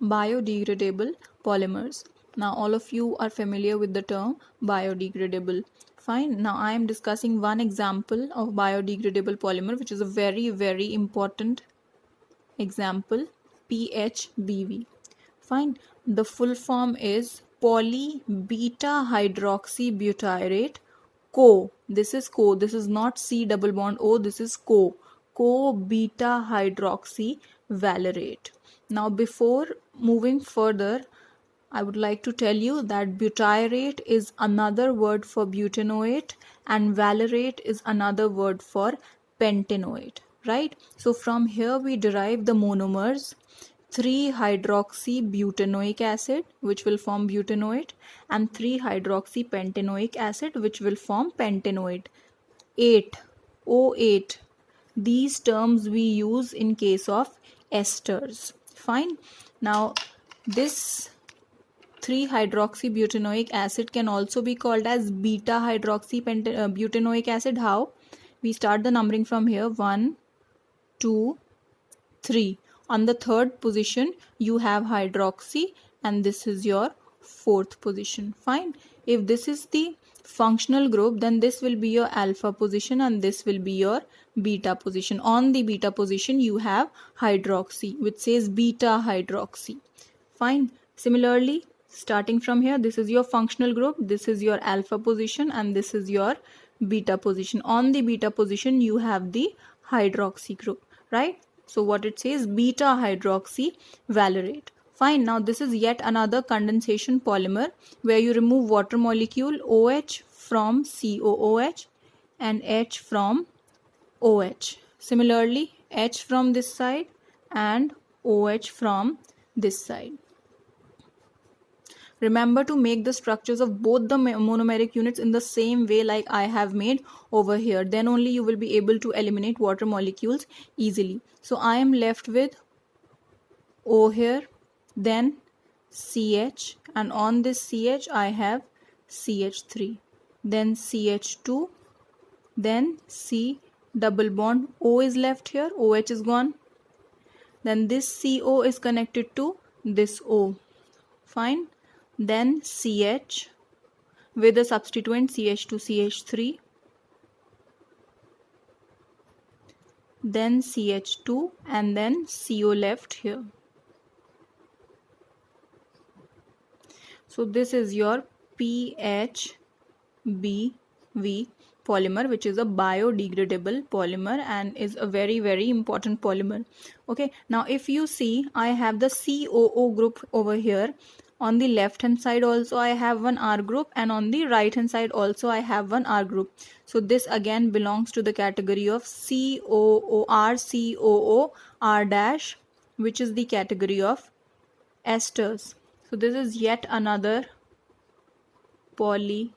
biodegradable polymers. Now all of you are familiar with the term biodegradable. Fine. Now I am discussing one example of biodegradable polymer, which is a very important example, PHBV. Fine. The full form is poly beta hydroxybutyrate co. This is co. This is not C double bond O. This is co. Co beta hydroxy valerate. Now before moving further, I would like to tell you that butyrate is another word for butanoate and valerate is another word for pentanoate, right? So from here we derive the monomers 3-hydroxybutanoic acid, which will form butanoate, and 3-hydroxypentanoic acid, which will form pentanoate. 8 O8, these terms we use in case of esters. Fine. Now this 3-hydroxybutanoic acid can also be called as beta hydroxybutanoic acid. How? We start the numbering from here: 1, 2, 3. On the third position you have hydroxy and this is your fourth position. Fine. If this is the functional group, then this will be your alpha position and this will be your beta position. On the beta position you have hydroxy, which says beta hydroxy. Fine. Similarly, starting from here, this is your functional group, this is your alpha position and this is your beta position. On the beta position you have the hydroxy group, right? So what it says, beta hydroxy valerate. Fine. Now this is yet another condensation polymer where you remove water molecule OH from COOH and H from OH. Similarly, H from this side and OH from this side. Remember to make the structures of both the monomeric units in the same way like I have made over here. Then only you will be able to eliminate water molecules easily. So I am left with O here, then CH, and on this CH I have CH3, then CH2, then C double bond. O is left here, OH is gone. Then this CO is connected to this O. Fine. Then CH with the substituent CH2, CH3, then CH2 and then CO left here. So this is your PHBV polymer, which is a biodegradable polymer and is a very important polymer. Okay, now if you see, I have the COO group over here. On the left hand side also I have one R group and on the right hand side also I have one R group. So this again belongs to the category of COOR dash, which is the category of esters. So this is yet another polyester.